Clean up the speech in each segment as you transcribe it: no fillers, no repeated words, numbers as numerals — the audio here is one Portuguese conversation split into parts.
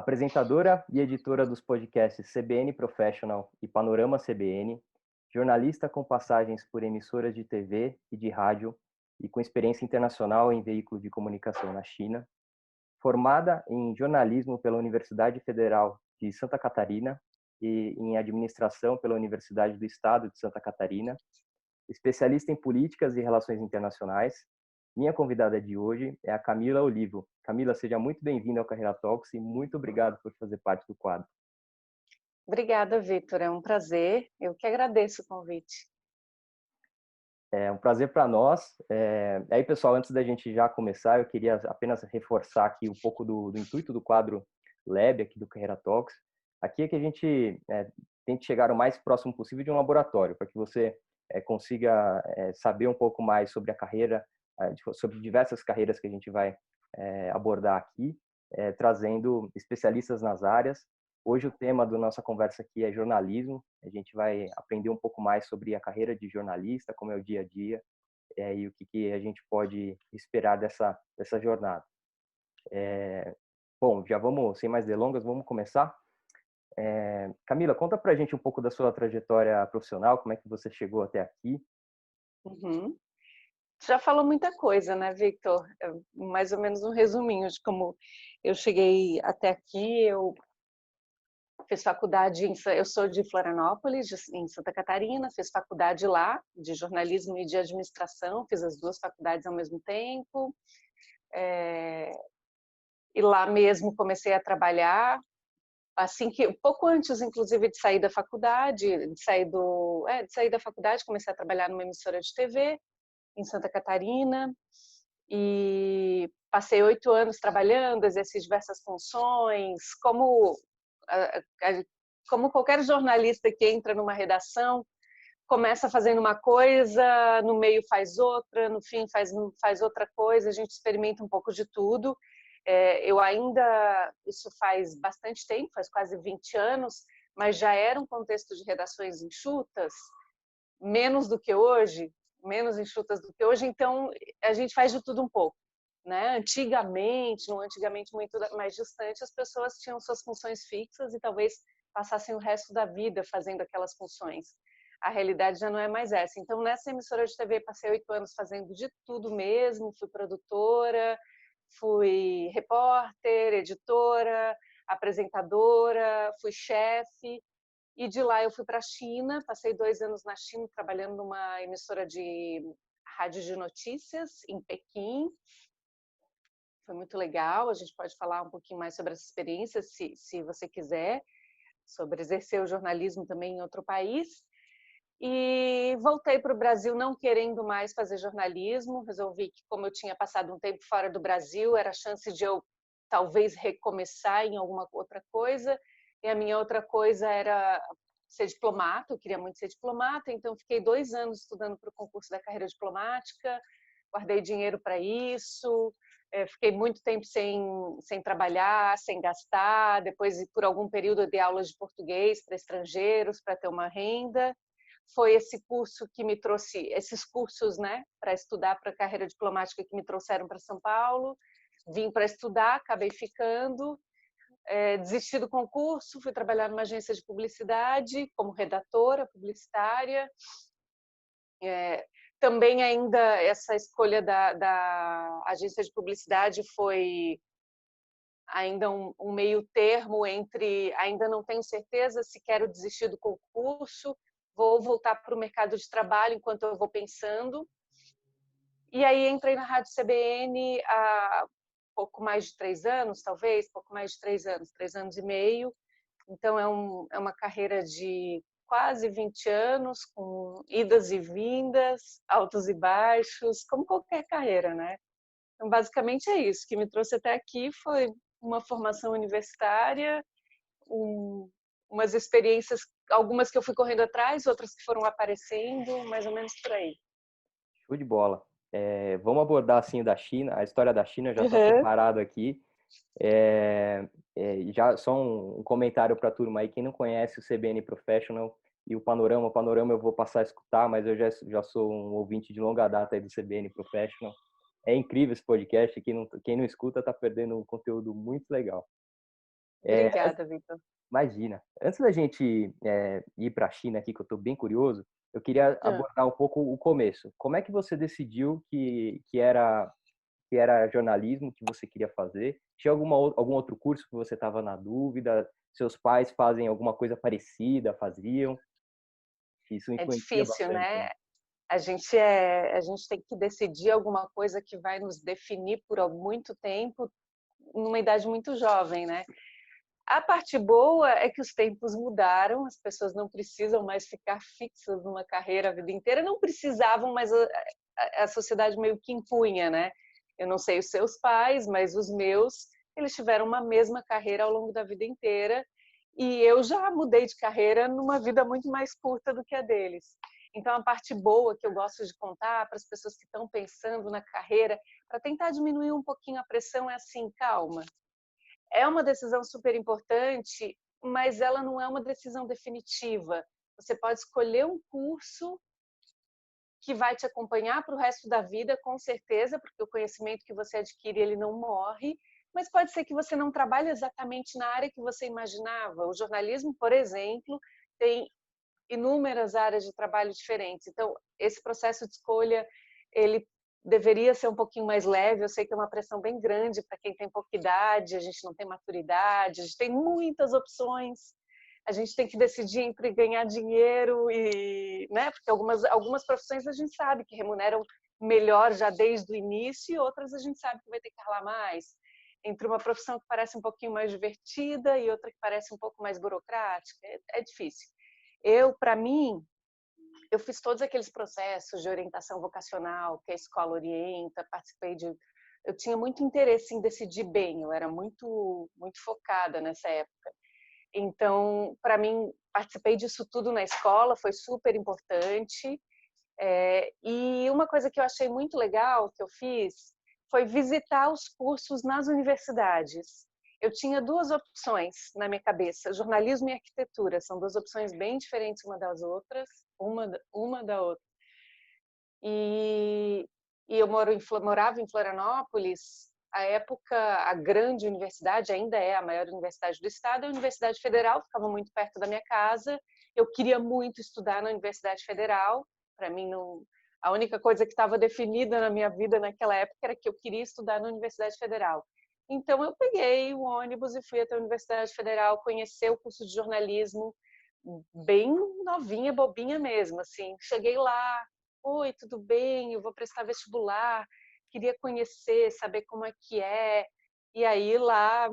Apresentadora e editora dos podcasts CBN Professional e Panorama CBN, jornalista com passagens por emissoras de TV e de rádio e com experiência internacional em veículo de comunicação na China, formada em jornalismo pela Universidade Federal de Santa Catarina e em administração pela Universidade do Estado de Santa Catarina, especialista em políticas e relações internacionais. Minha convidada de hoje é a Camila Olivo. Camila, seja muito bem-vinda ao Carreira Talks e muito obrigado por fazer parte do quadro. Obrigada, Victor. É um prazer. Eu que agradeço o convite. É um prazer para nós. Aí, pessoal, antes da gente já começar, eu queria apenas reforçar aqui um pouco do intuito do quadro Lab aqui do Carreira Talks. Aqui é que a gente tente chegar o mais próximo possível de um laboratório, para que você consiga saber um pouco mais sobre a carreira, sobre diversas carreiras que a gente vai abordar aqui, trazendo especialistas nas áreas. Hoje o tema da nossa conversa aqui é jornalismo. A gente vai aprender um pouco mais sobre a carreira de jornalista, como é o dia a dia, e o que a gente pode esperar dessa jornada. Bom, já vamos, sem mais delongas, vamos começar. Camila, conta pra gente um pouco da sua trajetória profissional, como é que você chegou até aqui. Uhum. Já falou muita coisa, né, Victor? Mais ou menos um resuminho de como eu cheguei até aqui. Eu fiz faculdade, eu sou de Florianópolis, em Santa Catarina, fiz faculdade lá, de jornalismo e de administração, fiz as duas faculdades ao mesmo tempo. E lá mesmo comecei a trabalhar, assim que pouco antes, inclusive, de sair da faculdade, de sair da faculdade, comecei a trabalhar numa emissora de TV em Santa Catarina e passei 8 anos trabalhando, exerci diversas funções, como qualquer jornalista que entra numa redação, começa fazendo uma coisa, no meio faz outra, no fim faz outra coisa, a gente experimenta um pouco de tudo. Eu ainda, isso faz bastante tempo, faz quase 20 anos, mas já era um contexto de redações enxutas, menos do que hoje, menos enxutas do que hoje, então a gente faz de tudo um pouco. Né? Antigamente, não antigamente muito mais distante, as pessoas tinham suas funções fixas e talvez passassem o resto da vida fazendo aquelas funções. A realidade já não é mais essa. Então, nessa emissora de TV, passei 8 anos fazendo de tudo mesmo, fui produtora, fui repórter, editora, apresentadora, fui chefe, e de lá eu fui para a China, passei 2 anos na China trabalhando numa emissora de rádio de notícias em Pequim. Foi muito legal, a gente pode falar um pouquinho mais sobre essa experiência, se você quiser, sobre exercer o jornalismo também em outro país. E voltei para o Brasil não querendo mais fazer jornalismo, resolvi que como eu tinha passado um tempo fora do Brasil, era a chance de eu talvez recomeçar em alguma outra coisa, e a minha outra coisa era ser diplomata, eu queria muito ser diplomata, então fiquei 2 anos estudando para o concurso da carreira diplomática, guardei dinheiro para isso, fiquei muito tempo sem trabalhar, sem gastar, depois por algum período eu dei aulas de português para estrangeiros, para ter uma renda. Foi esse curso que me trouxe, esses cursos, né, para estudar para a carreira diplomática que me trouxeram para São Paulo. Vim para estudar, acabei ficando, desisti do concurso, fui trabalhar numa agência de publicidade como redatora publicitária. Também ainda essa escolha da agência de publicidade foi ainda um meio termo entre ainda não tenho certeza se quero desistir do concurso, vou voltar para o mercado de trabalho enquanto eu vou pensando. E aí entrei na Rádio CBN há pouco mais de 3 anos, talvez, pouco mais de 3 anos, 3 anos e meio. Então é uma carreira de quase 20 anos, com idas e vindas, altos e baixos, como qualquer carreira, né? Então basicamente é isso, o que me trouxe até aqui foi uma formação universitária, umas experiências, algumas que eu fui correndo atrás, outras que foram aparecendo, mais ou menos por aí. Show de bola. Vamos abordar assim da China, a história da China, já está Uhum. separado aqui. Já só um comentário para a turma aí, quem não conhece o CBN Professional e o Panorama eu vou passar a escutar, mas eu já sou um ouvinte de longa data aí do CBN Professional. É incrível esse podcast, quem não escuta está perdendo um conteúdo muito legal. Obrigada, Vitor. Imagina. Antes da gente ir para a China aqui, que eu estou bem curioso, eu queria abordar um pouco o começo. Como é que você decidiu que era jornalismo que você queria fazer? Tinha algum outro curso que você estava na dúvida? Seus pais fazem alguma coisa parecida, faziam? Isso É influencia difícil, bastante, né? né? A gente tem que decidir alguma coisa que vai nos definir por muito tempo, numa idade muito jovem, né? A parte boa é que os tempos mudaram, as pessoas não precisam mais ficar fixas numa carreira a vida inteira, não precisavam, mas a sociedade meio que impunha, né? Eu não sei os seus pais, mas os meus, eles tiveram uma mesma carreira ao longo da vida inteira, e eu já mudei de carreira numa vida muito mais curta do que a deles. Então, a parte boa que eu gosto de contar para as pessoas que estão pensando na carreira, para tentar diminuir um pouquinho a pressão, é assim: calma, é uma decisão super importante, mas ela não é uma decisão definitiva. Você pode escolher um curso que vai te acompanhar para o resto da vida, com certeza, porque o conhecimento que você adquire, ele não morre, mas pode ser que você não trabalhe exatamente na área que você imaginava. O jornalismo, por exemplo, tem inúmeras áreas de trabalho diferentes. Então, esse processo de escolha, ele deveria ser um pouquinho mais leve. Eu sei que é uma pressão bem grande para quem tem pouca idade, a gente não tem maturidade, a gente tem muitas opções. A gente tem que decidir entre ganhar dinheiro e, né, porque algumas profissões a gente sabe que remuneram melhor já desde o início e outras a gente sabe que vai ter que ralar mais. Entre uma profissão que parece um pouquinho mais divertida e outra que parece um pouco mais burocrática, é difícil. Para mim, eu fiz todos aqueles processos de orientação vocacional que a escola orienta, eu tinha muito interesse em decidir bem, eu era muito focada nessa época. Então, para mim, participei disso tudo na escola, foi super importante. E uma coisa que eu achei muito legal que eu fiz foi visitar os cursos nas universidades. Eu tinha duas opções na minha cabeça: jornalismo e arquitetura. São duas opções bem diferentes uma das outras, uma da outra. E, e eu morava em Florianópolis. À época, a grande universidade, ainda é a maior universidade do estado, é a Universidade Federal, ficava muito perto da minha casa. Eu queria muito estudar na Universidade Federal. Para mim, não, a única coisa que estava definida na minha vida naquela época era que eu queria estudar na Universidade Federal. Então, eu peguei o ônibus e fui até a Universidade Federal conhecer o curso de jornalismo, bem novinha, bobinha mesmo, assim. Cheguei lá: oi, tudo bem? Eu vou prestar vestibular, queria conhecer, saber como é que é. E aí lá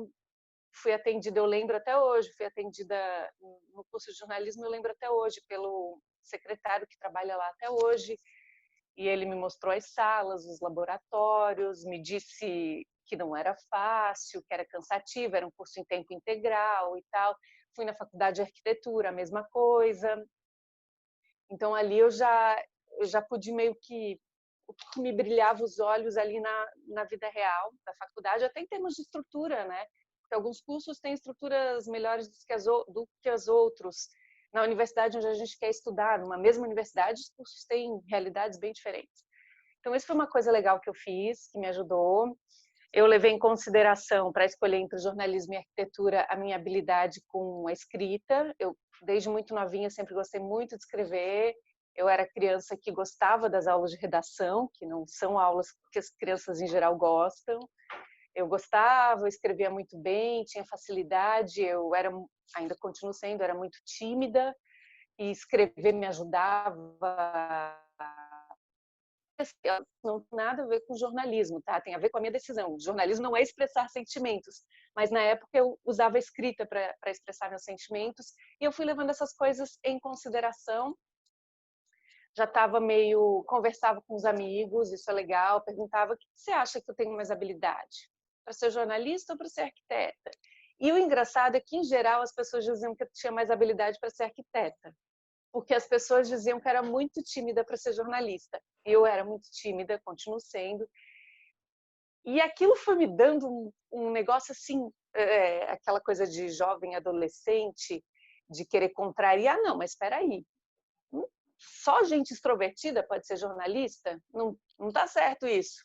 fui atendida, eu lembro até hoje, fui atendida no curso de jornalismo, eu lembro até hoje, pelo secretário que trabalha lá até hoje, e ele me mostrou as salas, os laboratórios, me disse que não era fácil, que era cansativo, era um curso em tempo integral e tal. Fui na faculdade de arquitetura, a mesma coisa. Então ali eu já pude meio que o que me brilhava os olhos ali na vida real da faculdade, até em termos de estrutura, né? Porque alguns cursos têm estruturas melhores do que os outros. Na universidade onde a gente quer estudar, numa mesma universidade, os cursos têm realidades bem diferentes. Então, isso foi uma coisa legal que eu fiz, que me ajudou. Eu levei em consideração, para escolher entre jornalismo e arquitetura, a minha habilidade com a escrita. Eu, desde muito novinha, sempre gostei muito de escrever. Eu era criança que gostava das aulas de redação, que não são aulas que as crianças em geral gostam. Eu gostava, eu escrevia muito bem, tinha facilidade. Ainda continuo sendo, era muito tímida, e escrever me ajudava. Não tem nada a ver com jornalismo, tá? Tem a ver com a minha decisão. O jornalismo não é expressar sentimentos, mas na época eu usava a escrita para expressar meus sentimentos, e eu fui levando essas coisas em consideração. Já estava conversava com os amigos, isso é legal, perguntava: o que você acha que eu tenho mais habilidade? Para ser jornalista ou para ser arquiteta? E o engraçado é que, em geral, as pessoas diziam que eu tinha mais habilidade para ser arquiteta, porque as pessoas diziam que era muito tímida para ser jornalista. Eu era muito tímida, continuo sendo. E aquilo foi me dando um negócio assim, aquela coisa de jovem adolescente, de querer contrariar. Não, mas espera aí. Só gente extrovertida pode ser jornalista? Não, não tá certo isso.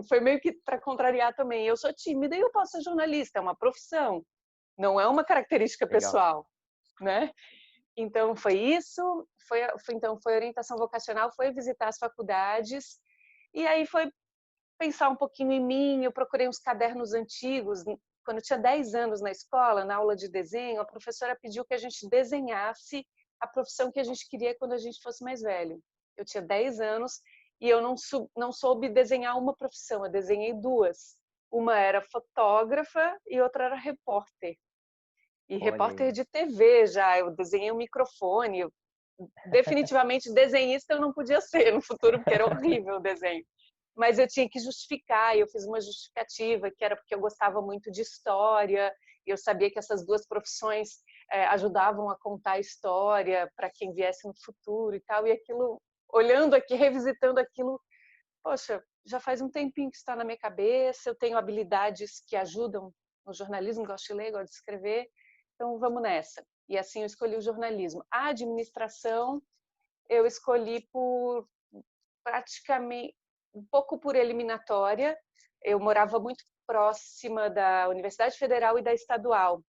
Foi meio que para contrariar também. Eu sou tímida e eu posso ser jornalista, é uma profissão. não é uma característica Legal. pessoal, né? Então foi isso, então foi orientação vocacional, foi visitar as faculdades e aí foi pensar um pouquinho em mim. Eu procurei uns cadernos antigos. Quando eu tinha 10 anos na escola, na aula de desenho, a professora pediu que a gente desenhasse a profissão que a gente queria quando a gente fosse mais velho. Eu tinha 10 anos e eu não soube desenhar uma profissão, eu desenhei duas. Uma era fotógrafa e outra era repórter. E Olha repórter aí. de TV já, eu desenhei um microfone. Definitivamente desenhista eu não podia ser no futuro, porque era horrível o desenho. Mas eu tinha que justificar, e eu fiz uma justificativa, que era porque eu gostava muito de história, e eu sabia que essas duas profissões ajudavam a contar a história para quem viesse no futuro e tal, e aquilo, olhando aqui, revisitando aquilo, poxa, já faz um tempinho que está na minha cabeça, eu tenho habilidades que ajudam no jornalismo, gosto de ler, gosto de escrever, então vamos nessa. E assim eu escolhi o jornalismo. A administração eu escolhi por praticamente um pouco por eliminatória. Eu morava muito próxima da Universidade Federal e da Estadual.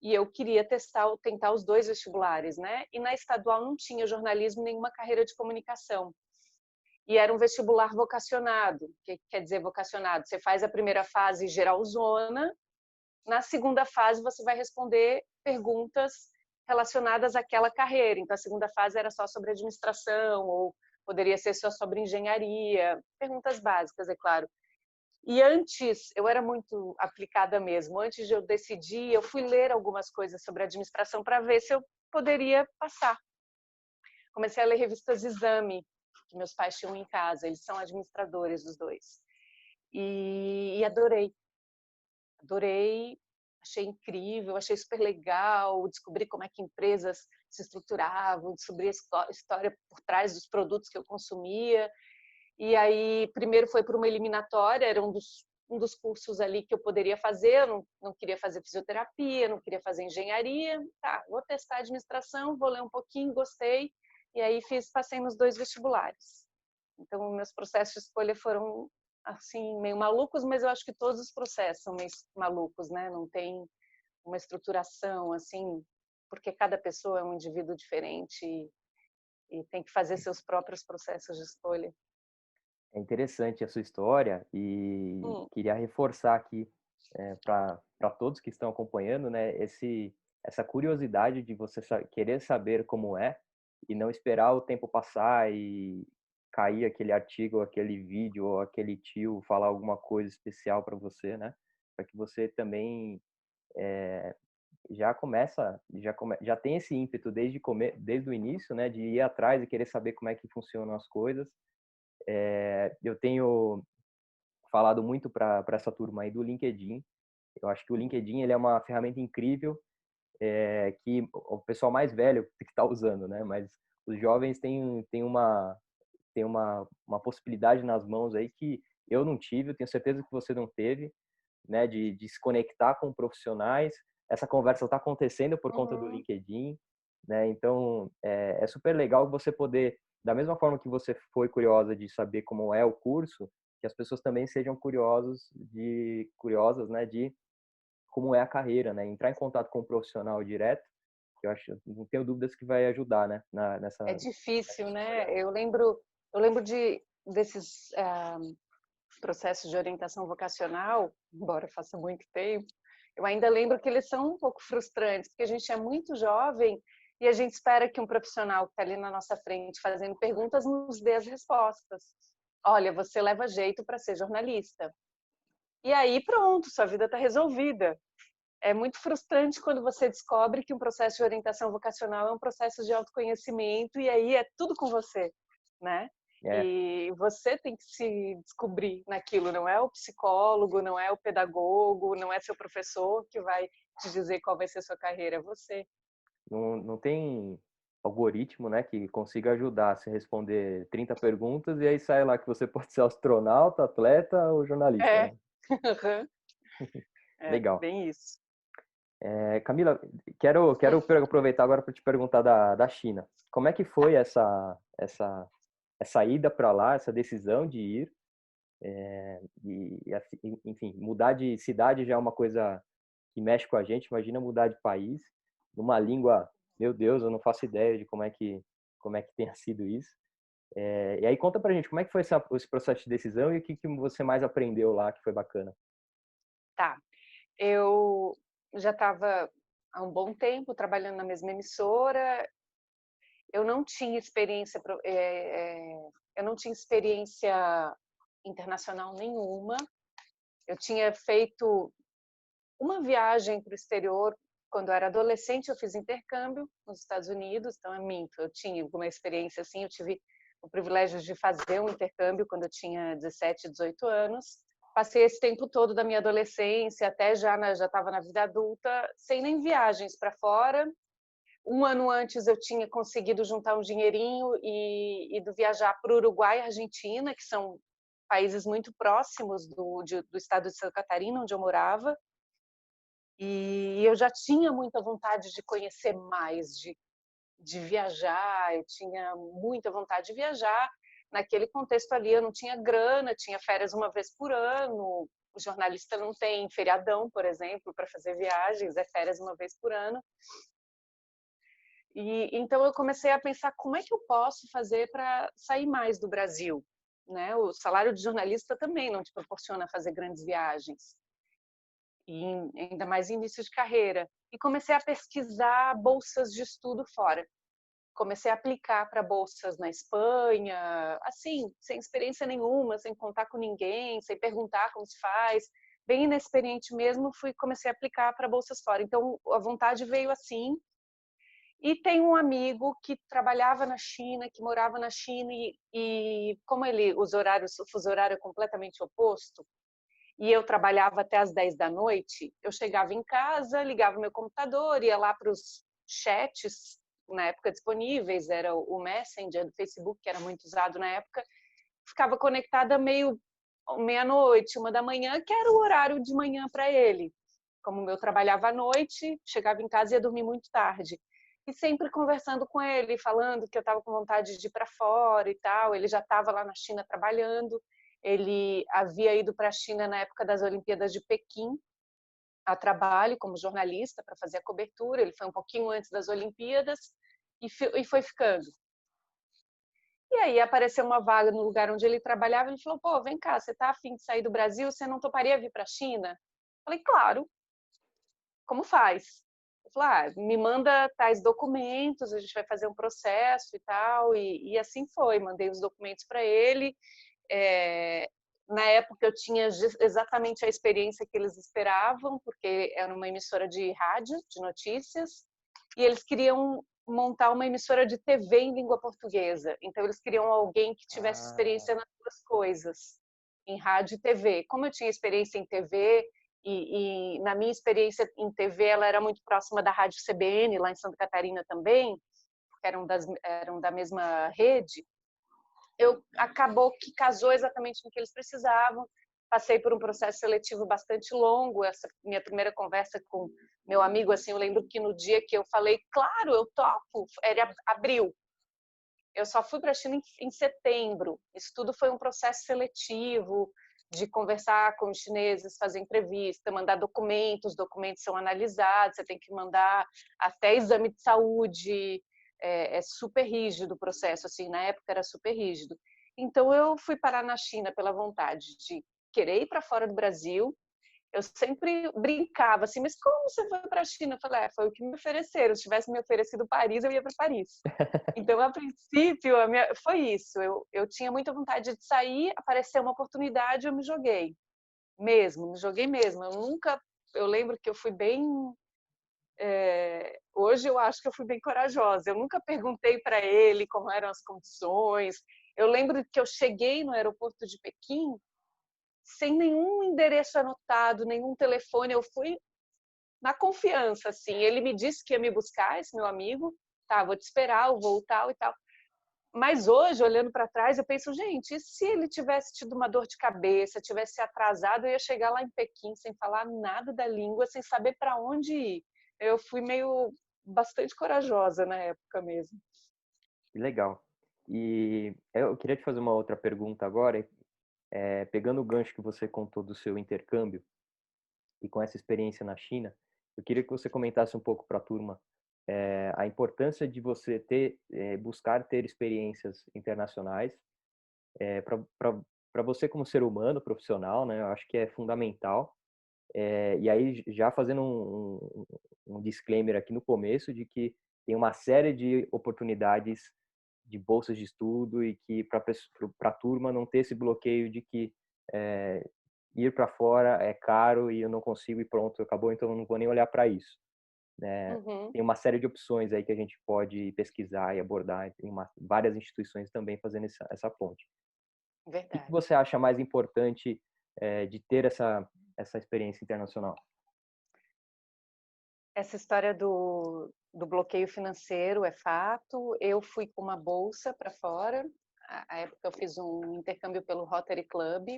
E eu queria tentar os dois vestibulares, né? E na estadual não tinha jornalismo, nenhuma carreira de comunicação. E era um vestibular vocacionado. O que quer dizer vocacionado? Você faz a primeira fase geralzona, na segunda fase você vai responder perguntas relacionadas àquela carreira. Então a segunda fase era só sobre administração ou poderia ser só sobre engenharia, perguntas básicas, é claro. E antes, eu era muito aplicada mesmo. Antes de eu decidir, eu fui ler algumas coisas sobre administração para ver se eu poderia passar. Comecei a ler revistas Exame, que meus pais tinham em casa. Eles são administradores, os dois. E adorei. Adorei, achei incrível, achei super legal, descobri como é que empresas se estruturavam, descobri a história por trás dos produtos que eu consumia. E aí, primeiro foi por uma eliminatória, era um dos cursos ali que eu poderia fazer, eu não queria fazer fisioterapia, não queria fazer engenharia, tá, vou testar a administração, vou ler um pouquinho, gostei, e aí passei nos dois vestibulares. Então, meus processos de escolha foram assim meio malucos, mas eu acho que todos os processos são meio malucos, né? Não tem uma estruturação assim, porque cada pessoa é um indivíduo diferente e tem que fazer seus próprios processos de escolha. É interessante a sua história e Hum. queria reforçar aqui para todos que estão acompanhando, né, essa curiosidade de você querer saber como é e não esperar o tempo passar e cair aquele artigo, ou aquele vídeo ou aquele tio falar alguma coisa especial para você, né, para que você também já tem esse ímpeto desde o início, né, de ir atrás e querer saber como é que funcionam as coisas. Eu tenho falado muito para essa turma aí do LinkedIn. Eu acho que o LinkedIn ele é uma ferramenta incrível, que o pessoal mais velho que está usando, né? Mas os jovens têm uma possibilidade nas mãos aí que eu não tive, eu tenho certeza que você não teve, né? De se conectar com profissionais. Essa conversa está acontecendo por conta do Uhum. LinkedIn, né? Então é super legal você poder, da mesma forma que você foi curiosa de saber como é o curso, que as pessoas também sejam curiosas, né, de como é a carreira, né? Entrar em contato com o profissional direto, que eu acho, não tenho dúvidas que vai ajudar, né, É nessa difícil, escolha. né? Eu lembro desses processos de orientação vocacional, embora faça muito tempo, eu ainda lembro que eles são um pouco frustrantes, porque a gente é muito jovem e a gente espera que um profissional que está ali na nossa frente fazendo perguntas nos dê as respostas. Olha, você leva jeito para ser jornalista. E aí pronto, sua vida está resolvida. É muito frustrante quando você descobre que um processo de orientação vocacional é um processo de autoconhecimento e aí é tudo com você, né? É, E você tem que se descobrir naquilo, não é o psicólogo, não é o pedagogo, não é seu professor que vai te dizer qual vai ser a sua carreira, é você. não tem algoritmo, né, que consiga ajudar a se responder 30 perguntas e aí sai lá que você pode ser astronauta, atleta ou jornalista, É, né? é Legal. bem isso. Camila, quero aproveitar agora para te perguntar da China. Como é que foi essa ida para lá, essa decisão de ir? Enfim, mudar de cidade já é uma coisa que mexe com a gente. Imagina mudar de país numa língua, meu Deus, eu não faço ideia de como é que tenha sido isso. E aí conta pra gente, como é que foi esse processo de decisão e o que você mais aprendeu lá que foi bacana? Tá. Eu já estava há um bom tempo trabalhando na mesma emissora. Eu não tinha experiência, eu não tinha experiência internacional nenhuma. Eu tinha feito uma viagem para o exterior quando eu era adolescente. Eu fiz intercâmbio nos Estados Unidos, então é minto. Eu tinha alguma experiência assim. Eu tive o privilégio de fazer um intercâmbio quando eu tinha 17, 18 anos. Passei esse tempo todo da minha adolescência, até já estava na vida adulta, sem nem viagens para fora. Um ano antes eu tinha conseguido juntar um dinheirinho e ido viajar para o Uruguai e Argentina, que são países muito próximos do estado de Santa Catarina, onde eu morava. E eu já tinha muita vontade de conhecer mais, de viajar. Eu tinha muita vontade de viajar. Naquele contexto ali eu não tinha grana, tinha férias uma vez por ano. O jornalista não tem feriadão, por exemplo, para fazer viagens, é férias uma vez por ano. E então eu comecei a pensar como é que eu posso fazer para sair mais do Brasil, né? O salário de jornalista também não te proporciona fazer grandes viagens, e ainda mais em início de carreira. E comecei a pesquisar bolsas de estudo fora. Comecei a aplicar para bolsas na Espanha, assim, sem experiência nenhuma, sem contar com ninguém, sem perguntar como se faz, bem inexperiente mesmo. Comecei a aplicar para bolsas fora. Então a vontade veio assim. E tem um amigo que trabalhava na China, que morava na China, e como o fuso horário é completamente oposto, e eu trabalhava até às 10 da noite, eu chegava em casa, ligava o meu computador, ia lá para os chats, na época disponíveis, era o Messenger do Facebook, que era muito usado na época, ficava conectada meia-noite, 1 da manhã, que era o horário de manhã para ele. Como eu trabalhava à noite, chegava em casa e ia dormir muito tarde. E sempre conversando com ele, falando que eu estava com vontade de ir para fora e tal. Ele já estava lá na China trabalhando. Ele havia ido para a China na época das Olimpíadas de Pequim, a trabalho como jornalista para fazer a cobertura. Ele foi um pouquinho antes das Olimpíadas e foi ficando. E aí apareceu uma vaga no lugar onde ele trabalhava. Ele falou: pô, vem cá, você está afim de sair do Brasil? Você não toparia vir para a China? Eu falei: claro. Como faz? Eu falei: me manda tais documentos, a gente vai fazer um processo e tal. E assim foi. Mandei os documentos para ele. Na época eu tinha exatamente a experiência que eles esperavam, porque era uma emissora de rádio, de notícias, e eles queriam montar uma emissora de TV em língua portuguesa. Então eles queriam alguém que tivesse Ah, experiência nas duas coisas, em rádio e TV. Como eu tinha experiência em TV e na minha experiência em TV ela era muito próxima da Rádio CBN lá em Santa Catarina também, porque eram da mesma rede. Acabou que casou exatamente no que eles precisavam. Passei por um processo seletivo bastante longo. Essa minha primeira conversa com meu amigo, assim, eu lembro que no dia que eu falei, claro, eu topo, era abril. Eu só fui para a China em setembro. Isso tudo foi um processo seletivo, de conversar com os chineses, fazer entrevista, mandar documentos, os documentos são analisados, você tem que mandar até exame de saúde, é super rígido o processo, assim, na época era super rígido. Então eu fui parar na China pela vontade de querer ir para fora do Brasil. Eu sempre brincava assim, mas como você foi para a China? Eu falei: foi o que me ofereceram, se tivesse me oferecido Paris, eu ia para Paris. Então, a princípio, foi isso. Eu tinha muita vontade de sair, apareceu uma oportunidade, eu me joguei. Me joguei mesmo. Eu lembro que eu fui bem. Hoje eu acho que eu fui bem corajosa. Eu nunca perguntei para ele como eram as condições. Eu lembro que eu cheguei no aeroporto de Pequim sem nenhum endereço anotado, nenhum telefone. Eu fui na confiança, assim. Ele me disse que ia me buscar, esse meu amigo. Tá, vou te esperar, eu vou tal e tal. Mas hoje, olhando para trás, eu penso, gente, e se ele tivesse tido uma dor de cabeça, tivesse atrasado, eu ia chegar lá em Pequim sem falar nada da língua, sem saber para onde ir. Eu fui meio bastante corajosa na época mesmo. que legal. E eu queria te fazer uma outra pergunta agora, pegando o gancho que você contou do seu intercâmbio. e com essa experiência na China, eu queria que você comentasse um pouco para a turma a importância de você buscar ter experiências internacionais para você como ser humano, profissional, né? Eu acho que é fundamental. E aí, já fazendo um disclaimer aqui no começo de que tem uma série de oportunidades de bolsas de estudo e que para a turma não ter esse bloqueio de que ir para fora é caro e eu não consigo e pronto, acabou, então eu não vou nem olhar para isso. Né? Uhum. Tem uma série de opções aí que a gente pode pesquisar e abordar, e tem várias instituições também fazendo essa ponte. O que Verdade. você acha mais importante de ter essa experiência internacional? Essa história do bloqueio financeiro é fato. Eu fui com uma bolsa para fora. A época eu fiz um intercâmbio pelo Rotary Club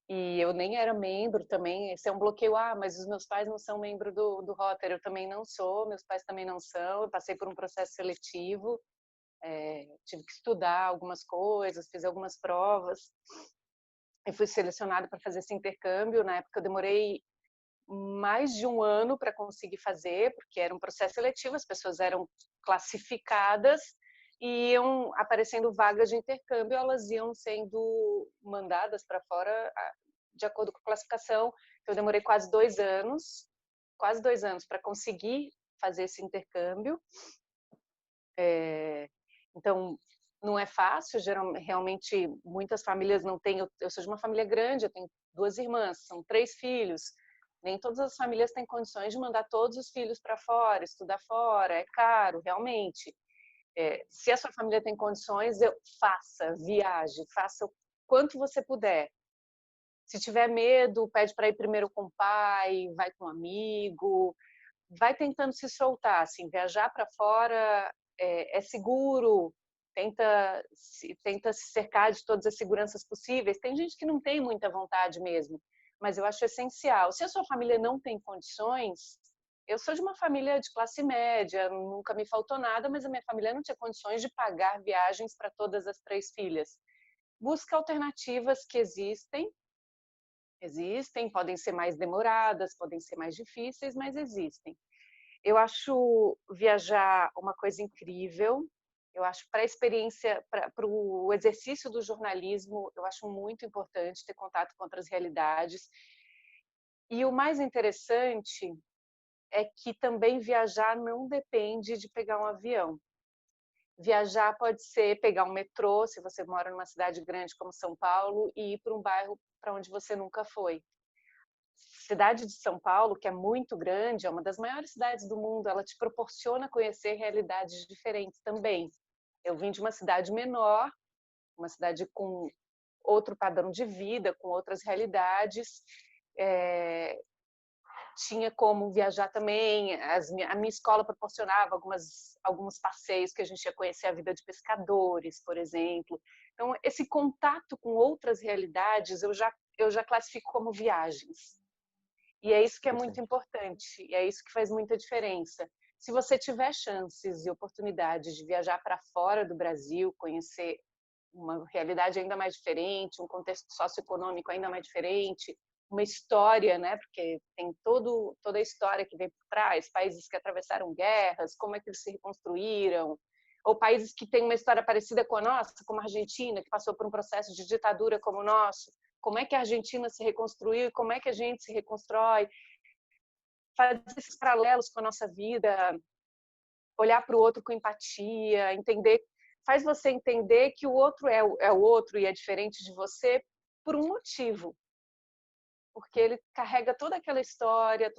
e eu nem era membro também. Esse é um bloqueio. Ah, mas os meus pais não são membro do Rotary. Eu também não sou, meus pais também não são. Eu passei por um processo seletivo, tive que estudar algumas coisas, fiz algumas provas e fui selecionada para fazer esse intercâmbio. Na época eu demorei mais de um ano para conseguir fazer, porque era um processo seletivo, as pessoas eram classificadas e iam aparecendo vagas de intercâmbio, elas iam sendo mandadas para fora de acordo com a classificação. Então, eu demorei quase dois anos para conseguir fazer esse intercâmbio. Então, não é fácil, realmente muitas famílias não têm. Eu sou de uma família grande, eu tenho duas irmãs, são 3 filhos. Nem todas as famílias têm condições de mandar todos os filhos para fora, estudar fora, é caro, realmente. Se a sua família tem condições, faça, viaje, faça o quanto você puder. Se tiver medo, pede para ir primeiro com o pai, vai com um amigo, vai tentando se soltar, assim, viajar para fora é seguro, tenta se cercar de todas as seguranças possíveis. Tem gente que não tem muita vontade mesmo, mas eu acho essencial. Se a sua família não tem condições, eu sou de uma família de classe média, nunca me faltou nada, mas a minha família não tinha condições de pagar viagens para todas as 3 filhas. Busca alternativas que existem, podem ser mais demoradas, podem ser mais difíceis, mas existem. Eu acho viajar uma coisa incrível. Eu acho para a experiência, para o exercício do jornalismo, eu acho muito importante ter contato com outras realidades. E o mais interessante é que também viajar não depende de pegar um avião. Viajar pode ser pegar um metrô, se você mora numa cidade grande como São Paulo, e ir para um bairro para onde você nunca foi. Cidade de São Paulo, que é muito grande, é uma das maiores cidades do mundo, ela te proporciona conhecer realidades diferentes também. Eu vim de uma cidade menor, uma cidade com outro padrão de vida, com outras realidades, tinha como viajar também, a minha escola proporcionava alguns passeios que a gente ia conhecer a vida de pescadores, por exemplo. Então, esse contato com outras realidades eu já classifico como viagens. E é isso que é muito Interessante. importante, e é isso que faz muita diferença. Se você tiver chances e oportunidades de viajar para fora do Brasil, conhecer uma realidade ainda mais diferente, um contexto socioeconômico ainda mais diferente, uma história, né? Porque tem toda a história que vem por trás, países que atravessaram guerras, como é que eles se reconstruíram, ou países que têm uma história parecida com a nossa, como a Argentina, que passou por um processo de ditadura como o nosso. Como é que a Argentina se reconstruiu e como é que a gente se reconstrói? Fazer esses paralelos com a nossa vida, olhar para o outro com empatia, entender, faz você entender que o outro é o outro e é diferente de você por um motivo, porque ele carrega toda aquela história,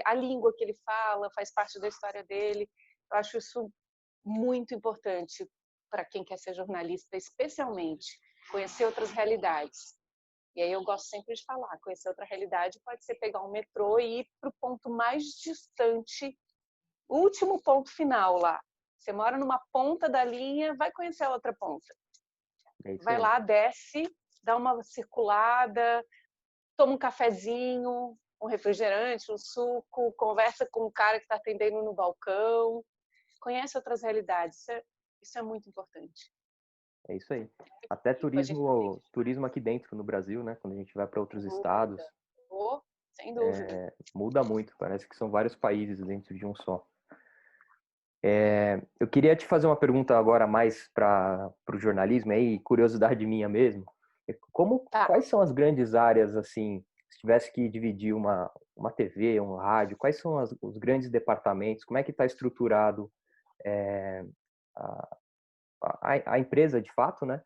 a língua que ele fala faz parte da história dele. Eu acho isso muito importante para quem quer ser jornalista, especialmente conhecer outras realidades. E aí eu gosto sempre de falar, conhecer outra realidade pode ser pegar um metrô e ir para o ponto mais distante, último ponto final lá. Você mora numa ponta da linha, vai conhecer a outra ponta. É isso Vai aí. lá, desce, dá uma circulada, toma um cafezinho, um refrigerante, um suco, conversa com o cara que está atendendo no balcão, conhece outras realidades. Isso é muito importante. É isso aí. Até A gente turismo aqui dentro no Brasil, né? Quando a gente vai para outros muda. estados, sem dúvida. Muda muito, parece que são vários países dentro de um só. Eu queria te fazer uma pergunta agora mais para o jornalismo, aí, curiosidade minha mesmo. Tá. Quais são as grandes áreas, assim, se tivesse que dividir uma TV, um rádio, quais são os grandes departamentos, como é que está estruturado é, a, a empresa de fato, né?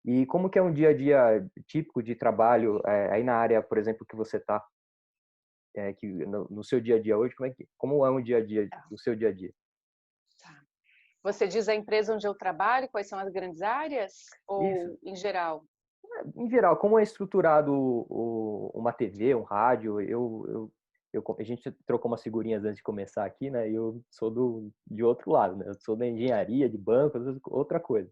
E como que é um dia a dia típico de trabalho aí na área, por exemplo, que você está, que no seu dia a dia hoje, como é um dia a dia, Tá, o seu dia a dia? tá. Você diz a empresa onde eu trabalho, quais são as grandes áreas? Isso. Ou em geral? Em geral, como é estruturado uma TV, um rádio? A gente trocou umas figurinhas antes de começar aqui, né? Eu sou de outro lado, né? Eu sou da engenharia, de banco, outra coisa.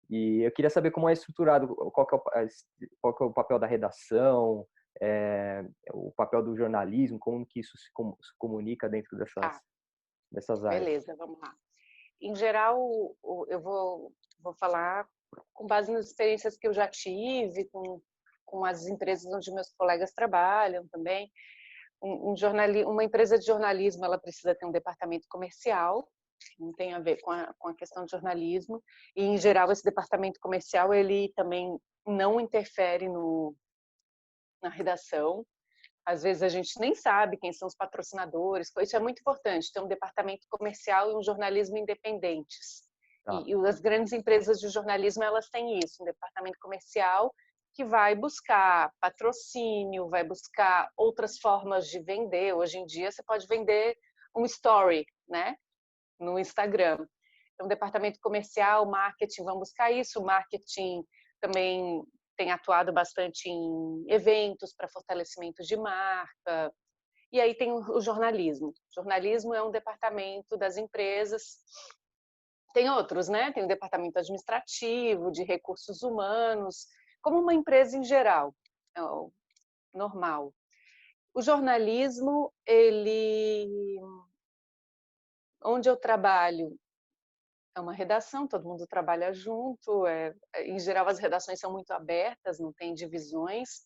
E eu queria saber como é estruturado, qual que é o papel da redação, o papel do jornalismo, como que isso se comunica dentro Ah, dessas áreas. beleza, vamos lá. Em geral, eu vou falar com base nas experiências que eu já tive, com as empresas onde meus colegas trabalham também. Uma empresa de jornalismo, ela precisa ter um departamento comercial, não tem a ver com a questão de jornalismo, e em geral esse departamento comercial, ele também não interfere na redação. Às vezes a gente nem sabe quem são os patrocinadores, isso é muito importante, ter um departamento comercial e um jornalismo independentes. Tá. E as grandes empresas de jornalismo, elas têm isso, um departamento comercial que vai buscar patrocínio, vai buscar outras formas de vender. Hoje em dia você pode vender um story, né, no Instagram. Então, o departamento comercial, marketing vão buscar isso, o marketing também tem atuado bastante em eventos para fortalecimento de marca. E aí tem o jornalismo. O jornalismo é um departamento das empresas. Tem outros, né? Tem o departamento administrativo, de recursos humanos, como uma empresa em geral, é o normal. O jornalismo, onde eu trabalho, é uma redação, todo mundo trabalha junto. Em geral, as redações são muito abertas, não tem divisões.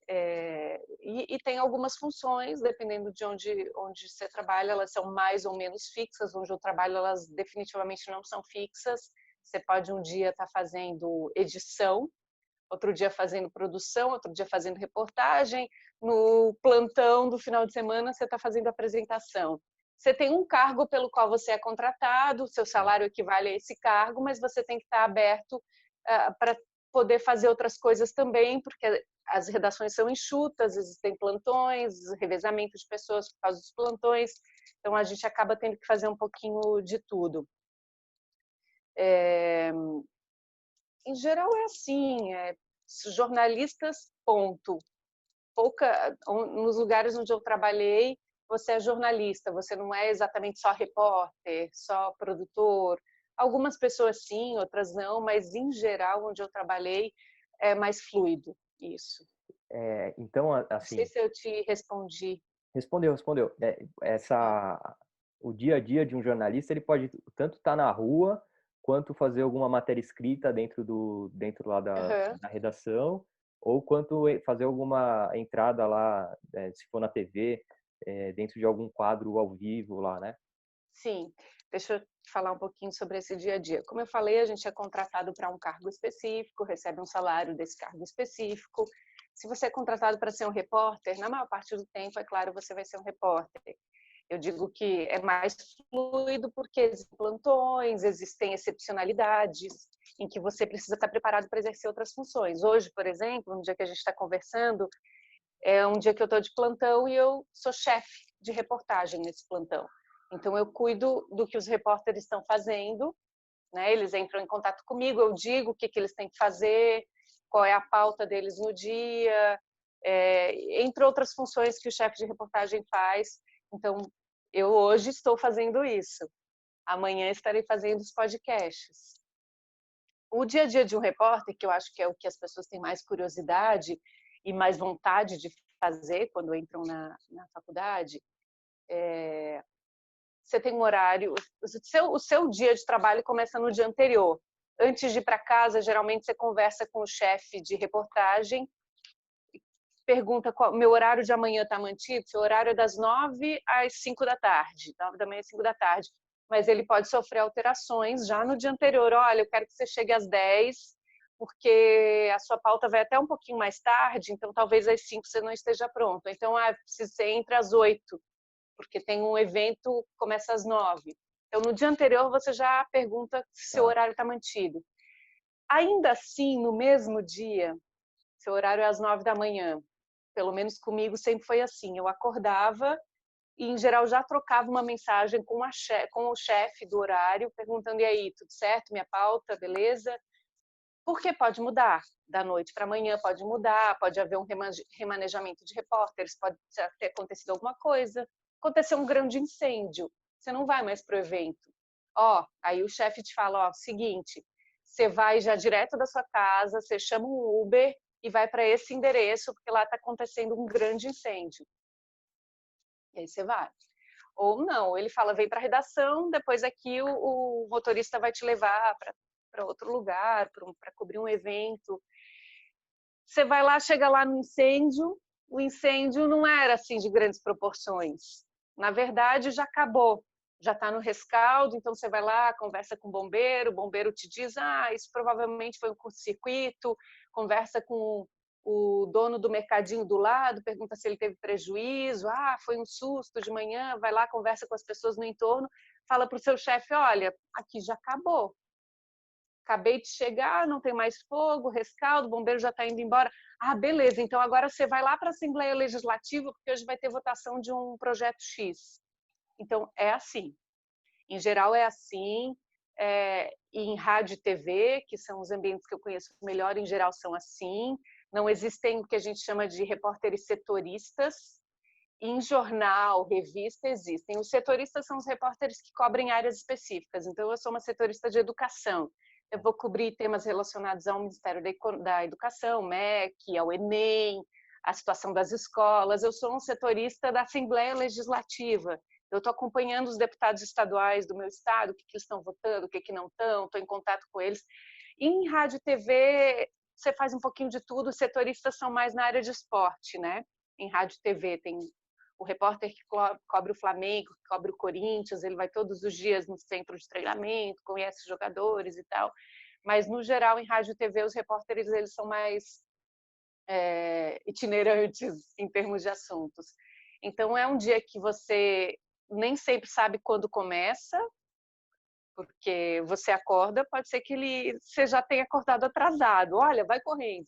E tem algumas funções, dependendo de onde você trabalha, elas são mais ou menos fixas. Onde eu trabalho, elas definitivamente não são fixas. Você pode um dia estar fazendo edição, outro dia fazendo produção, outro dia fazendo reportagem. No plantão do final de semana, você está fazendo apresentação. Você tem um cargo pelo qual você é contratado, seu salário equivale a esse cargo, mas você tem que estar aberto para poder fazer outras coisas também, porque as redações são enxutas, existem plantões, revezamento de pessoas por causa dos plantões, então a gente acaba tendo que fazer um pouquinho de tudo. Em geral é assim, jornalistas, ponto. Nos lugares onde eu trabalhei, você é jornalista, você não é exatamente só repórter, só produtor. Algumas pessoas sim, outras não, mas em geral, onde eu trabalhei, é mais fluido isso. Então, Não sei assim, se eu te respondi. respondeu. Ah, O dia a dia de um jornalista, ele pode tanto estar na rua, quanto fazer alguma matéria escrita dentro lá uhum. da redação, ou quanto fazer alguma entrada lá, se for na TV, dentro de algum quadro ao vivo lá, né? Sim, deixa eu falar um pouquinho sobre esse dia a dia. Como eu falei, a gente é contratado para um cargo específico, recebe um salário desse cargo específico. Se você é contratado para ser um repórter, na maior parte do tempo, é claro, você vai ser um repórter. Eu digo que é mais fluido porque existem plantões, existem excepcionalidades em que você precisa estar preparado para exercer outras funções. Hoje, por exemplo, no dia que a gente está conversando, é um dia que eu estou de plantão e eu sou chefe de reportagem nesse plantão. Então, eu cuido do que os repórteres estão fazendo, né? Eles entram em contato comigo, eu digo o que eles têm que fazer, qual é a pauta deles no dia, entre outras funções que o chefe de reportagem faz. Então, eu hoje estou fazendo isso. Amanhã estarei fazendo os podcasts. O dia a dia de um repórter, que eu acho que é o que as pessoas têm mais curiosidade e mais vontade de fazer quando entram na faculdade, você tem um horário, o seu dia de trabalho começa no dia anterior. Antes de ir para casa, geralmente você conversa com o chefe de reportagem pergunta qual meu horário de amanhã está mantido, seu horário é das 9 às 5 da tarde, 9 da manhã às 5 da tarde, mas ele pode sofrer alterações já no dia anterior. Olha, eu quero que você chegue às 10, porque a sua pauta vai até um pouquinho mais tarde, então talvez às 5 você não esteja pronto. Então, precisa ser entre as 8, porque tem um evento que começa às 9. Então, no dia anterior, você já pergunta se seu horário está mantido. Ainda assim, no mesmo dia, seu horário é às 9 da manhã. Pelo menos comigo sempre foi assim. Eu acordava e, em geral, já trocava uma mensagem com o chefe do horário, perguntando: e aí, tudo certo? Minha pauta, beleza? Porque pode mudar. Da noite para amanhã pode mudar, pode haver um remanejamento de repórteres, pode ter acontecido alguma coisa. Aconteceu um grande incêndio, você não vai mais para o evento. Aí o chefe te fala: seguinte, você vai já direto da sua casa, você chama um Uber e vai para esse endereço, porque lá está acontecendo um grande incêndio. E aí você vai. Ou não, ele fala: vem para a redação, depois aqui o motorista vai te levar para outro lugar, para cobrir um evento. Você vai lá, chega lá no incêndio, o incêndio não era assim de grandes proporções. Na verdade, já acabou, já está no rescaldo, então você vai lá, conversa com o bombeiro te diz: isso provavelmente foi um curto-circuito, conversa com o dono do mercadinho do lado, pergunta se ele teve prejuízo, foi um susto de manhã, vai lá, conversa com as pessoas no entorno, fala para o seu chefe: olha, aqui já acabou. Acabei de chegar, não tem mais fogo, rescaldo, o bombeiro já está indo embora. Beleza, então agora você vai lá para a Assembleia Legislativa, porque hoje vai ter votação de um projeto X. Então, é assim. Em geral, é assim. Em rádio e TV, que são os ambientes que eu conheço melhor, em geral são assim. Não existem o que a gente chama de repórteres setoristas. Em jornal, revista, existem. Os setoristas são os repórteres que cobrem áreas específicas. Então, eu sou uma setorista de educação. Eu vou cobrir temas relacionados ao Ministério da Educação, MEC, ao Enem, a situação das escolas. Eu sou um setorista da Assembleia Legislativa. Eu estou acompanhando os deputados estaduais do meu estado, o que eles estão votando, o que não estão, estou em contato com eles. E em rádio e TV, você faz um pouquinho de tudo. Os setoristas são mais na área de esporte, né? Em rádio e TV tem o repórter que cobre o Flamengo, que cobre o Corinthians, ele vai todos os dias no centro de treinamento, conhece os jogadores e tal. Mas, no geral, em rádio e TV, os repórteres eles são mais itinerantes em termos de assuntos. Então, é um dia que você nem sempre sabe quando começa, porque você acorda, pode ser que você já tenha acordado atrasado. Olha, vai correndo.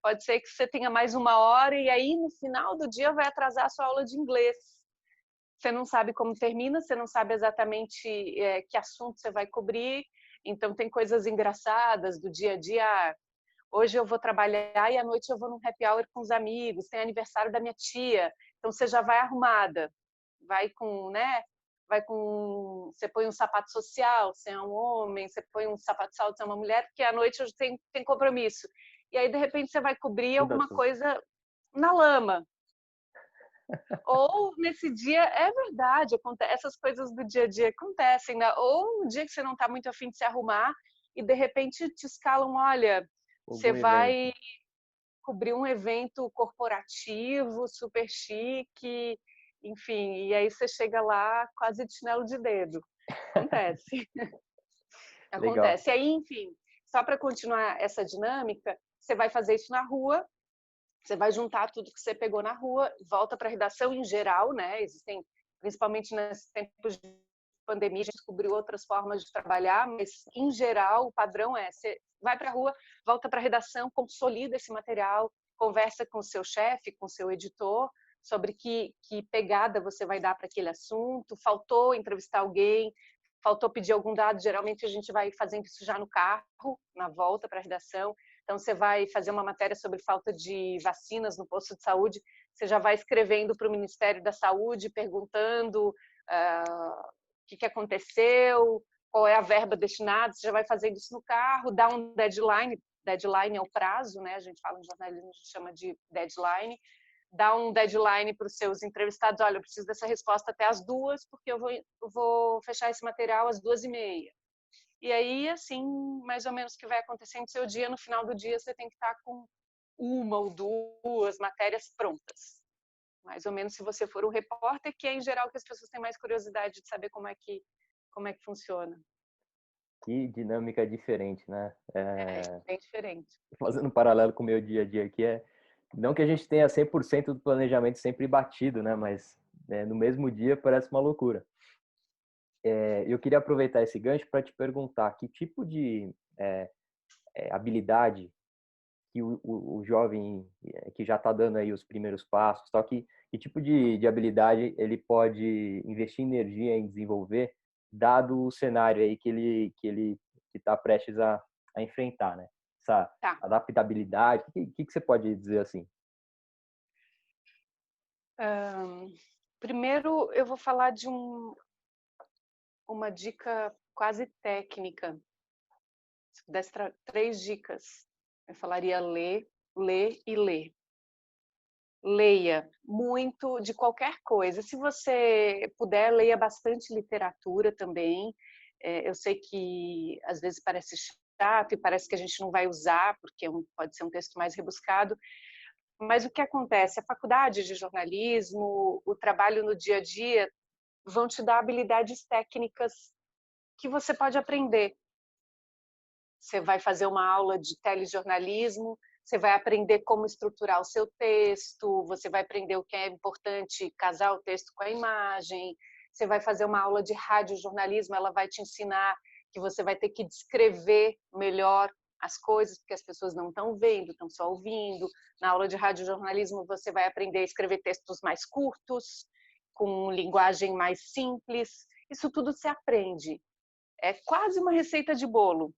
Pode ser que você tenha mais 1 hora e aí no final do dia vai atrasar a sua aula de inglês. Você não sabe como termina, você não sabe exatamente que assunto você vai cobrir. Então tem coisas engraçadas do dia a dia. Hoje eu vou trabalhar e à noite eu vou num happy hour com os amigos, tem aniversário da minha tia. Então você já vai arrumada, vai com, né? Você põe um sapato social, você é um homem, você põe um sapato social, você é uma mulher, porque à noite hoje tem compromisso. E aí, de repente, você vai cobrir alguma coisa na lama. Ou nesse dia, é verdade, essas coisas do dia a dia acontecem, né? Ou no dia que você não está muito afim de se arrumar e, de repente, te escalam: olha, você vai cobrir um evento corporativo, super chique, enfim, e aí você chega lá quase de chinelo de dedo. Acontece. Acontece. E aí, enfim, só para continuar essa dinâmica, você vai fazer isso na rua, você vai juntar tudo que você pegou na rua, volta para a redação em geral, né? Existem, principalmente nesses tempos de pandemia, a gente descobriu outras formas de trabalhar, mas em geral o padrão é: você vai para a rua, volta para a redação, consolida esse material, conversa com o seu chefe, com o seu editor, sobre que pegada você vai dar para aquele assunto, faltou entrevistar alguém, faltou pedir algum dado. Geralmente a gente vai fazendo isso já no carro, na volta para a redação. Então, você vai fazer uma matéria sobre falta de vacinas no posto de saúde, você já vai escrevendo para o Ministério da Saúde, perguntando o que aconteceu, qual é a verba destinada, você já vai fazendo isso no carro, dá um deadline é o prazo, né? A gente fala em jornalismo, a gente chama de deadline, dá um deadline para os seus entrevistados: olha, eu preciso dessa resposta até as 2, porque eu vou fechar esse material às 2h30. E aí, assim, mais ou menos o que vai acontecer no seu dia, no final do dia você tem que estar com uma ou duas matérias prontas. Mais ou menos se você for um repórter, que é em geral que as pessoas têm mais curiosidade de saber como é que funciona. Que dinâmica diferente, né? É bem diferente. Fazendo um paralelo com o meu dia a dia aqui, não que a gente tenha 100% do planejamento sempre batido, né? Mas no mesmo dia parece uma loucura. Eu queria aproveitar esse gancho para te perguntar que tipo de habilidade que o jovem que já está dando aí os primeiros passos, só que tipo de habilidade ele pode investir energia em desenvolver, dado o cenário aí que ele está prestes a enfrentar, né? Essa Tá. adaptabilidade, o que você pode dizer assim? Primeiro, eu vou falar de uma dica quase técnica. Se pudesse 3 dicas, eu falaria ler, ler e ler. Leia muito de qualquer coisa. Se você puder, leia bastante literatura também. Eu sei que às vezes parece chato e parece que a gente não vai usar, porque pode ser um texto mais rebuscado, mas o que acontece? A faculdade de jornalismo, o trabalho no dia a dia, vão te dar habilidades técnicas que você pode aprender. Você vai fazer uma aula de telejornalismo, você vai aprender como estruturar o seu texto, você vai aprender o que é importante casar o texto com a imagem, você vai fazer uma aula de radiojornalismo, ela vai te ensinar que você vai ter que descrever melhor as coisas, porque as pessoas não estão vendo, estão só ouvindo. Na aula de radiojornalismo, você vai aprender a escrever textos mais curtos, com linguagem mais simples. Isso tudo se aprende. É quase uma receita de bolo.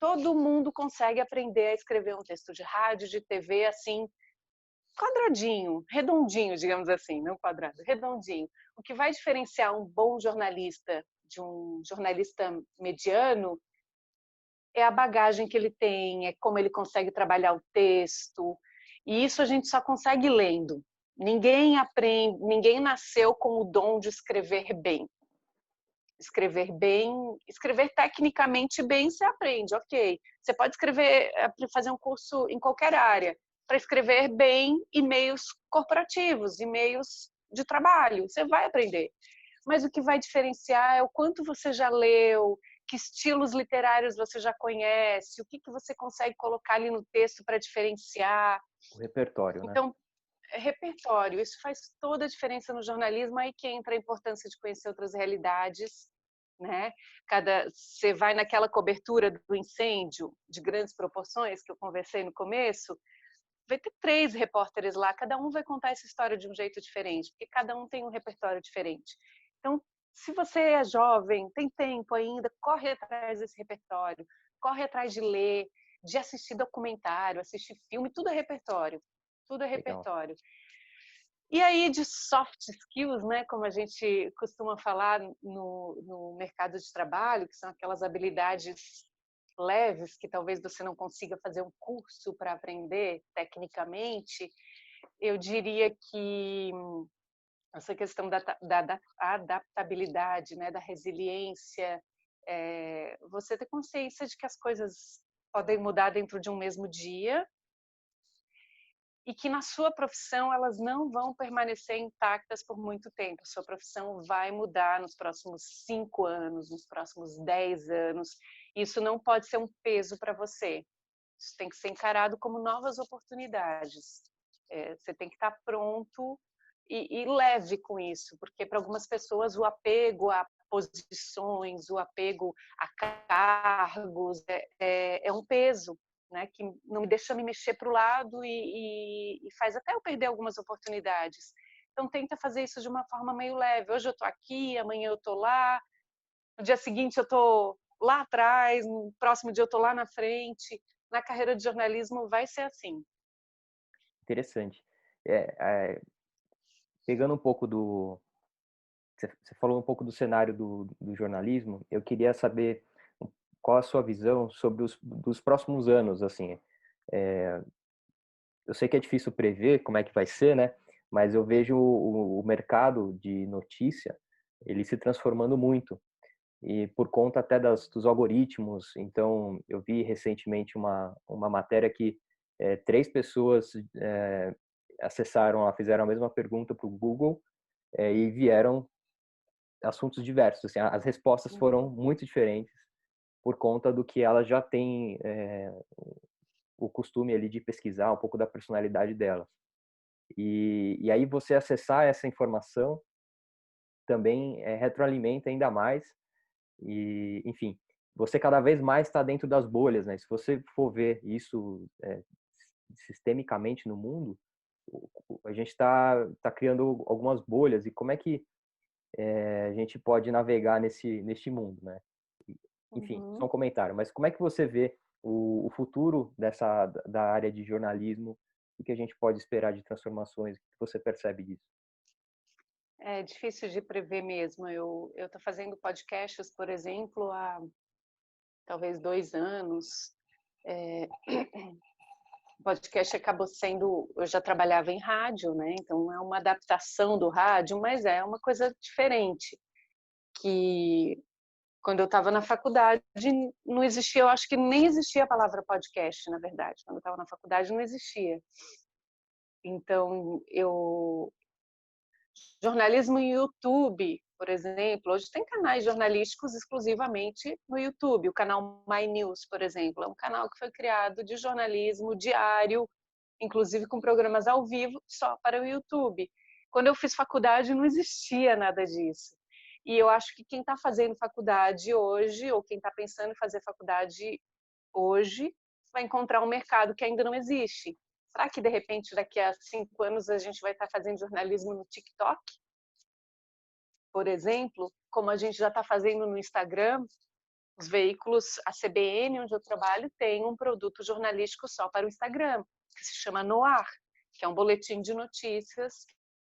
Todo mundo consegue aprender a escrever um texto de rádio, de TV, assim, quadradinho, redondinho, digamos assim, não quadrado, redondinho. O que vai diferenciar um bom jornalista de um jornalista mediano é a bagagem que ele tem, é como ele consegue trabalhar o texto. E isso a gente só consegue lendo. Ninguém aprende, ninguém nasceu com o dom de escrever bem. Escrever bem, escrever tecnicamente bem, você aprende, ok. Você pode escrever, fazer um curso em qualquer área, para escrever bem e-mails corporativos, e-mails de trabalho, você vai aprender. Mas o que vai diferenciar é o quanto você já leu, que estilos literários você já conhece, o que você consegue colocar ali no texto para diferenciar. O repertório, né? Então, repertório, isso faz toda a diferença no jornalismo, aí que entra a importância de conhecer outras realidades, né? Você vai naquela cobertura do incêndio de grandes proporções que eu conversei no começo, vai ter 3 repórteres lá, cada um vai contar essa história de um jeito diferente, porque cada um tem um repertório diferente. Então, se você é jovem, tem tempo ainda, corre atrás desse repertório, corre atrás de ler, de assistir documentário, assistir filme, tudo é repertório. Tudo é Legal. repertório. E aí de soft skills, né, como a gente costuma falar no mercado de trabalho, que são aquelas habilidades leves que talvez você não consiga fazer um curso para aprender tecnicamente, eu diria que essa questão da adaptabilidade, né, da resiliência, você ter consciência de que as coisas podem mudar dentro de um mesmo dia, e que na sua profissão elas não vão permanecer intactas por muito tempo. A sua profissão vai mudar nos próximos 5 anos, nos próximos 10 anos. Isso não pode ser um peso para você. Isso tem que ser encarado como novas oportunidades. Você tem que estar pronto e leve com isso, porque para algumas pessoas o apego a posições, o apego a cargos é um peso, né, que não me deixa me mexer para o lado e faz até eu perder algumas oportunidades. Então tenta fazer isso de uma forma meio leve. Hoje eu estou aqui, amanhã eu estou lá, no dia seguinte eu estou lá atrás, no próximo dia eu estou lá na frente. Na carreira de jornalismo vai ser assim. Interessante. Pegando um pouco você falou um pouco do cenário do jornalismo, eu queria saber qual a sua visão sobre dos próximos anos, assim. Eu sei que é difícil prever como é que vai ser, né? Mas eu vejo o mercado de notícia, ele se transformando muito. E por conta até dos algoritmos. Então, eu vi recentemente uma matéria que 3 pessoas fizeram a mesma pergunta para o Google e vieram assuntos diversos. Assim, as respostas foram muito diferentes por conta do que ela já tem o costume ali de pesquisar, um pouco da personalidade delas. E aí você acessar essa informação também retroalimenta ainda mais e, enfim, você cada vez mais está dentro das bolhas, né? Se você for ver isso sistemicamente no mundo, a gente está criando algumas bolhas e como é que a gente pode navegar neste mundo, né? Enfim, só um comentário, mas como é que você vê o futuro da área de jornalismo e que a gente pode esperar de transformações? O que você percebe disso? É difícil de prever mesmo. Eu estou fazendo podcasts, por exemplo, há talvez 2 anos. O podcast acabou sendo, eu já trabalhava em rádio, né? Então é uma adaptação do rádio, mas é uma coisa diferente. Que quando eu estava na faculdade não existia, eu acho que nem existia a palavra podcast, na verdade. Quando eu estava na faculdade não existia. Então jornalismo em YouTube, por exemplo, hoje tem canais jornalísticos exclusivamente no YouTube. O canal My News, por exemplo, é um canal que foi criado de jornalismo diário, inclusive com programas ao vivo, só para o YouTube. Quando eu fiz faculdade não existia nada disso. E eu acho que quem está fazendo faculdade hoje, ou quem está pensando em fazer faculdade hoje, vai encontrar um mercado que ainda não existe. Será que, de repente, daqui a 5 anos a gente vai estar fazendo jornalismo no TikTok, por exemplo, como a gente já está fazendo no Instagram? Os veículos, a CBN, onde eu trabalho, tem um produto jornalístico só para o Instagram, que se chama Noar, que é um boletim de notícias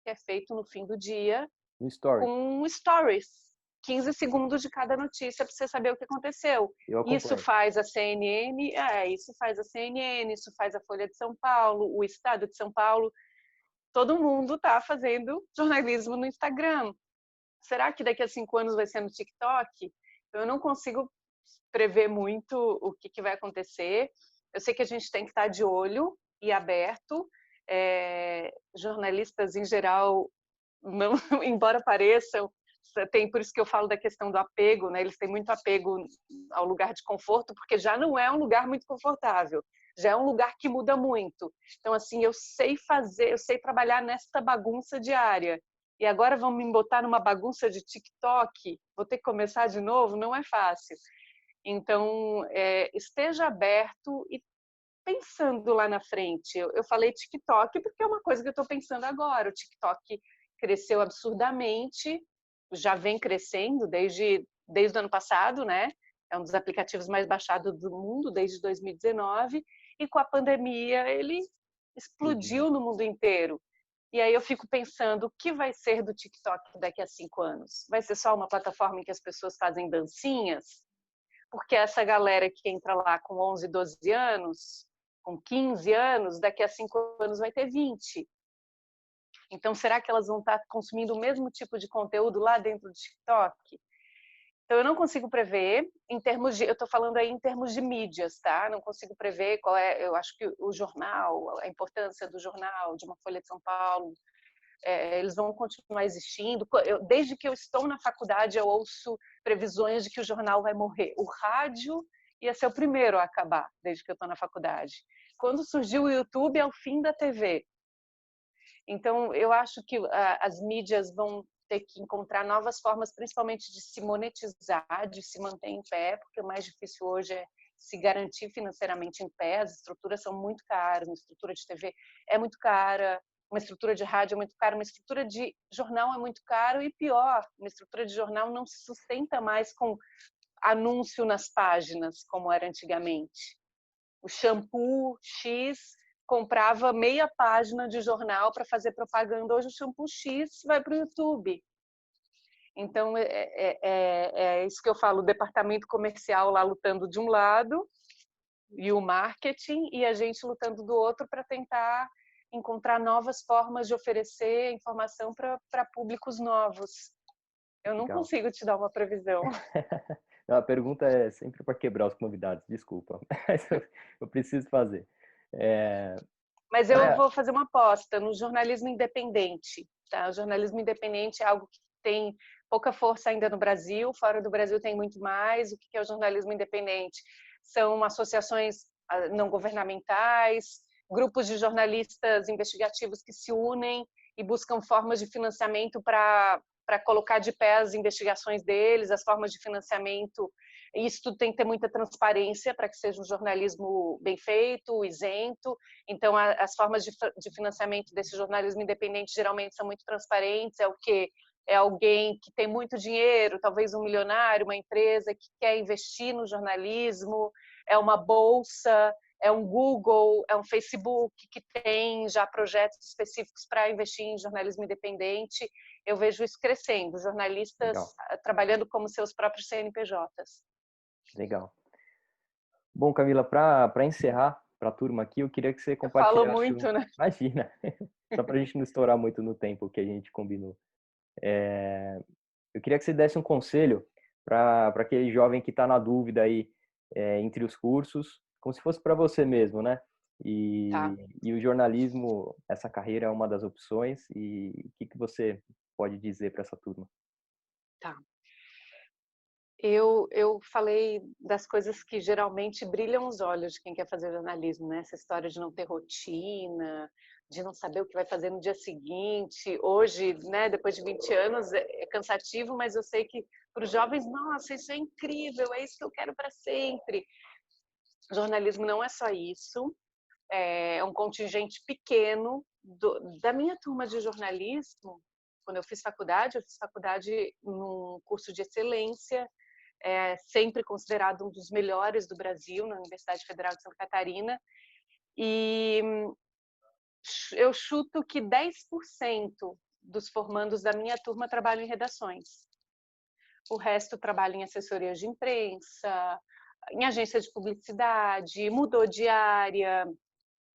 que é feito no fim do dia No Story, com stories. 15 segundos de cada notícia para você saber o que aconteceu. eu Isso acompanho. faz a CNN, isso faz a CNN, isso faz a Folha de São Paulo, o Estado de São Paulo. Todo mundo está fazendo jornalismo no Instagram. Será que daqui a 5 anos vai ser no TikTok? Eu não consigo prever muito o que vai acontecer. Eu sei que a gente tem que estar de olho e aberto. Jornalistas, em geral, não, embora pareçam, por isso que eu falo da questão do apego, né? Eles têm muito apego ao lugar de conforto, porque já não é um lugar muito confortável, já é um lugar que muda muito. Então, assim, eu sei trabalhar nesta bagunça diária. E agora vão me botar numa bagunça de TikTok, vou ter que começar de novo, não é fácil. Então, esteja aberto e pensando lá na frente. Eu falei TikTok porque é uma coisa que eu estou pensando agora. O TikTok cresceu absurdamente, já vem crescendo desde o ano passado, né? É um dos aplicativos mais baixados do mundo desde 2019 e com a pandemia ele explodiu no mundo inteiro. E aí eu fico pensando, o que vai ser do TikTok daqui a 5 anos? Vai ser só uma plataforma em que as pessoas fazem dancinhas? Porque essa galera que entra lá com 11, 12 anos, com 15 anos, daqui a 5 anos vai ter 20. Então, será que elas vão estar consumindo o mesmo tipo de conteúdo lá dentro do TikTok? Então, eu não consigo prever, eu estou falando aí em termos de mídias, tá? Não consigo prever eu acho que o jornal, a importância do jornal, de uma Folha de São Paulo, eles vão continuar existindo. Desde que eu estou na faculdade, eu ouço previsões de que o jornal vai morrer. O rádio ia ser o primeiro a acabar, desde que eu estou na faculdade. Quando surgiu o YouTube, é o fim da TV. Então, eu acho que as mídias vão ter que encontrar novas formas, principalmente de se monetizar, de se manter em pé, porque o mais difícil hoje é se garantir financeiramente em pé. As estruturas são muito caras, uma estrutura de TV é muito cara, uma estrutura de rádio é muito cara, uma estrutura de jornal é muito caro e pior, uma estrutura de jornal não se sustenta mais com anúncio nas páginas, como era antigamente. O shampoo X comprava meia página de jornal para fazer propaganda. Hoje o shampoo X vai para o YouTube. Então, é isso que eu falo, o departamento comercial lá lutando de um lado e o marketing, e a gente lutando do outro para tentar encontrar novas formas de oferecer informação para públicos novos. Eu não Legal. consigo te dar uma previsão. Não, a pergunta é sempre para quebrar os convidados, desculpa, mas eu preciso fazer. Mas eu vou fazer uma aposta no jornalismo independente. Tá? O jornalismo independente é algo que tem pouca força ainda no Brasil, fora do Brasil tem muito mais. O que é o jornalismo independente? São associações não governamentais, grupos de jornalistas investigativos que se unem e buscam formas de financiamento para colocar de pé as investigações deles, as formas de financiamento. Isso tudo tem que ter muita transparência para que seja um jornalismo bem feito, isento. Então, as formas de financiamento desse jornalismo independente geralmente são muito transparentes. É o quê? É alguém que tem muito dinheiro, talvez um milionário, uma empresa que quer investir no jornalismo, é uma bolsa, é um Google, é um Facebook que tem já projetos específicos para investir em jornalismo independente. Eu vejo isso crescendo, jornalistas Legal. trabalhando como seus próprios CNPJs. Legal. Bom, Camila, para encerrar para a turma aqui, eu queria que você Falo compartilhasse. muito, né? Imagina, só para a gente não estourar muito no tempo que a gente combinou. Eu queria que você desse um conselho para aquele jovem que está na dúvida aí entre os cursos, como se fosse para você mesmo, né? Tá. E o jornalismo, essa carreira é uma das opções. E o que você pode dizer para essa turma? Tá. Eu falei das coisas que geralmente brilham os olhos de quem quer fazer jornalismo, né? Essa história de não ter rotina, de não saber o que vai fazer no dia seguinte. Hoje, né, depois de 20 anos, é cansativo, mas eu sei que para os jovens, nossa, isso é incrível, é isso que eu quero para sempre. Jornalismo não é só isso, é um contingente pequeno da minha turma de jornalismo. Quando eu fiz faculdade num curso de excelência, sempre considerado um dos melhores do Brasil, na Universidade Federal de Santa Catarina, e eu chuto que 10% dos formandos da minha turma trabalham em redações. O resto trabalha em assessorias de imprensa, em agência de publicidade, mudou de área,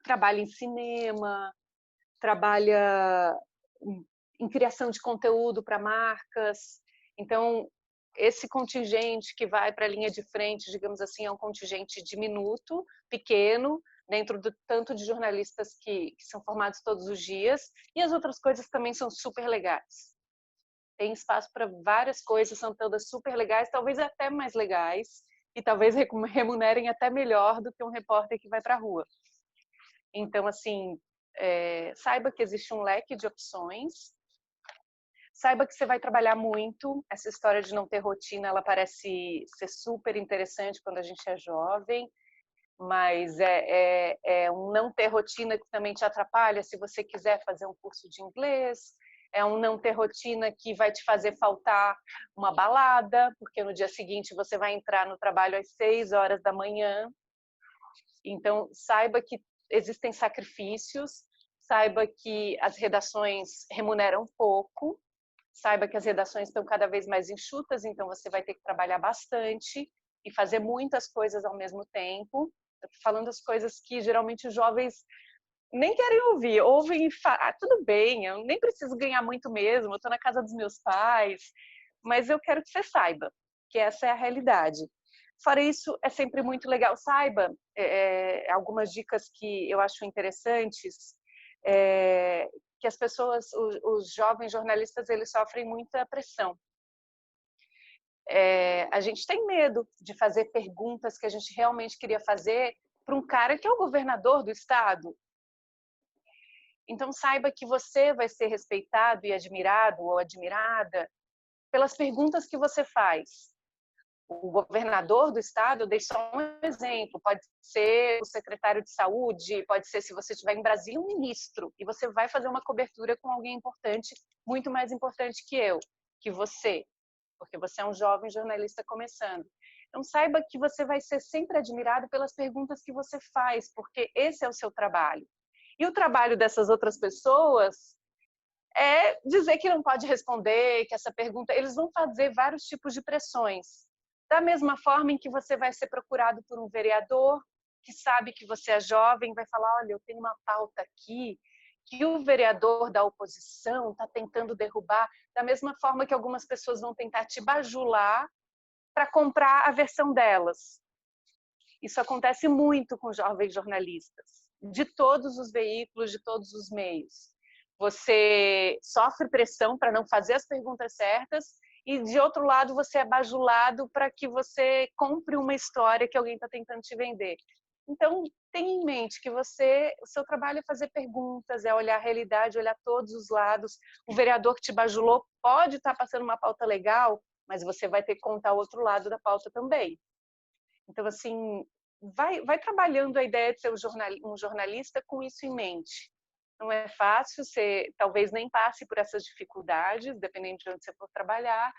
trabalha em cinema, trabalha em criação de conteúdo para marcas. Então, esse contingente que vai para a linha de frente, digamos assim, é um contingente diminuto, pequeno, dentro do tanto de jornalistas que são formados todos os dias, e as outras coisas também são super legais. Tem espaço para várias coisas, são todas super legais, talvez até mais legais, e talvez remunerem até melhor do que um repórter que vai para a rua. Então, assim, saiba que existe um leque de opções, saiba que você vai trabalhar muito. Essa história de não ter rotina, ela parece ser super interessante quando a gente é jovem, mas é um não ter rotina que também te atrapalha se você quiser fazer um curso de inglês, é um não ter rotina que vai te fazer faltar uma balada, porque no dia seguinte você vai entrar no trabalho às 6 horas da manhã. Então, saiba que existem sacrifícios, saiba que as redações remuneram pouco, saiba que as redações estão cada vez mais enxutas, então você vai ter que trabalhar bastante e fazer muitas coisas ao mesmo tempo. Eu tô falando as coisas que geralmente os jovens nem querem ouvir, ouvem e falam, tudo bem, eu nem preciso ganhar muito mesmo, eu estou na casa dos meus pais, mas eu quero que você saiba que essa é a realidade. Fora isso, é sempre muito legal. Saiba algumas dicas que eu acho interessantes, que as pessoas, os jovens jornalistas, eles sofrem muita pressão. A gente tem medo de fazer perguntas que a gente realmente queria fazer para um cara que é o governador do estado. Então, saiba que você vai ser respeitado e admirado ou admirada pelas perguntas que você faz. O governador do estado, eu dei só um exemplo, pode ser o secretário de saúde, pode ser, se você estiver em Brasília, um ministro, e você vai fazer uma cobertura com alguém importante, muito mais importante que você, porque você é um jovem jornalista começando. Então, saiba que você vai ser sempre admirado pelas perguntas que você faz, porque esse é o seu trabalho. E o trabalho dessas outras pessoas é dizer que não pode responder, que essa pergunta... Eles vão fazer vários tipos de pressões. Da mesma forma em que você vai ser procurado por um vereador que sabe que você é jovem, vai falar, olha, eu tenho uma pauta aqui que o vereador da oposição está tentando derrubar, da mesma forma que algumas pessoas vão tentar te bajular para comprar a versão delas. Isso acontece muito com jovens jornalistas. de todos os veículos, de todos os meios. Você sofre pressão para não fazer as perguntas certas e, de outro lado, você é bajulado para que você compre uma história que alguém está tentando te vender. Então, tenha em mente que o seu trabalho é fazer perguntas, é olhar a realidade, olhar todos os lados. O vereador que te bajulou pode estar passando uma pauta legal, mas você vai ter que contar o outro lado da pauta também. Então, assim, vai trabalhando a ideia de ser um jornalista com isso em mente. Não é fácil, você talvez nem passe por essas dificuldades, dependendo de onde você for trabalhar,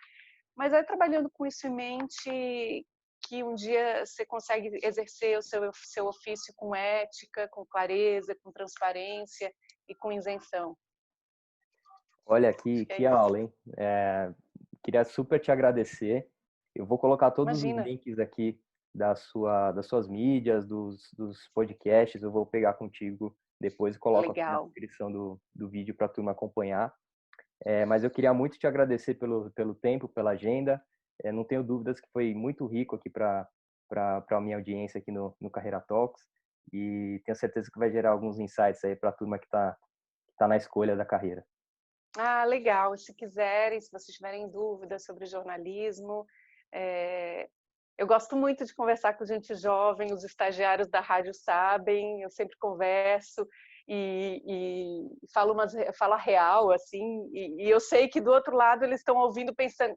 mas vai trabalhando com isso em mente que um dia você consegue exercer o seu ofício com ética, com clareza, com transparência e com isenção. Olha, que aula, hein? Queria super te agradecer. Eu vou colocar todos os links aqui das suas mídias, dos podcasts, eu vou pegar contigo depois e coloco aqui na descrição do vídeo para a turma acompanhar. Mas eu queria muito te agradecer pelo tempo, pela agenda. Não tenho dúvidas que foi muito rico aqui para a minha audiência aqui no Carreira Talks, e tenho certeza que vai gerar alguns insights aí para a turma que tá na escolha da carreira. Ah, legal. Se quiserem, se vocês tiverem dúvidas sobre jornalismo, eu gosto muito de conversar com gente jovem, os estagiários da rádio sabem, eu sempre converso e falo a real, assim, e eu sei que do outro lado eles estão ouvindo pensando,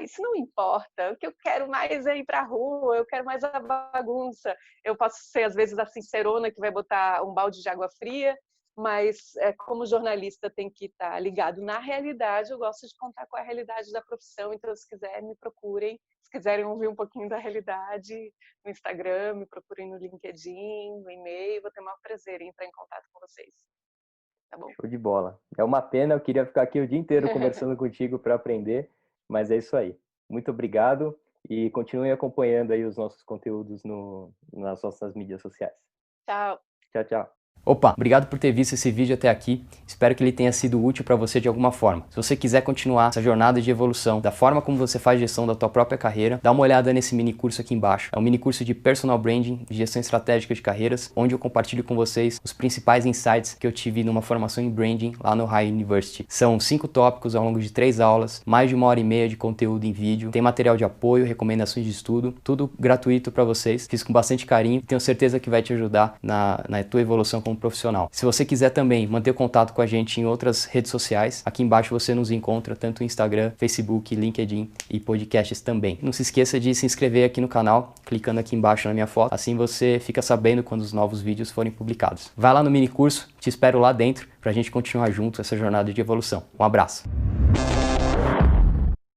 isso não importa, o que eu quero mais é ir para a rua, eu quero mais a bagunça. Eu posso ser, às vezes, a sincerona que vai botar um balde de água fria, mas como jornalista tem que estar ligado na realidade, eu gosto de contar com a realidade da profissão, então se quiserem me procurem, se quiserem ouvir um pouquinho da realidade no Instagram, me procurem no LinkedIn, no e-mail, vou ter o maior prazer em entrar em contato com vocês. Tá bom? Show de bola. É uma pena, eu queria ficar aqui o dia inteiro conversando contigo para aprender, mas é isso aí. Muito obrigado e continue acompanhando aí os nossos conteúdos nas nossas mídias sociais. Tchau. Tchau, tchau. Opa, obrigado por ter visto esse vídeo até aqui, espero que ele tenha sido útil para você de alguma forma. Se você quiser continuar essa jornada de evolução da forma como você faz gestão da tua própria carreira, dá uma olhada nesse mini curso aqui embaixo. É um mini curso de Personal Branding, de gestão estratégica de carreiras, onde eu compartilho com vocês os principais insights que eu tive numa formação em Branding lá no High University. São 5 tópicos ao longo de 3 aulas, mais de 1h30 de conteúdo em vídeo, tem material de apoio, recomendações de estudo, tudo gratuito para vocês, fiz com bastante carinho e tenho certeza que vai te ajudar na tua evolução como profissional. Se você quiser também manter contato com a gente em outras redes sociais, aqui embaixo você nos encontra tanto no Instagram, Facebook, LinkedIn e podcasts também. Não se esqueça de se inscrever aqui no canal, clicando aqui embaixo na minha foto, assim você fica sabendo quando os novos vídeos forem publicados. Vai lá no mini curso, te espero lá dentro pra gente continuar junto essa jornada de evolução. Um abraço!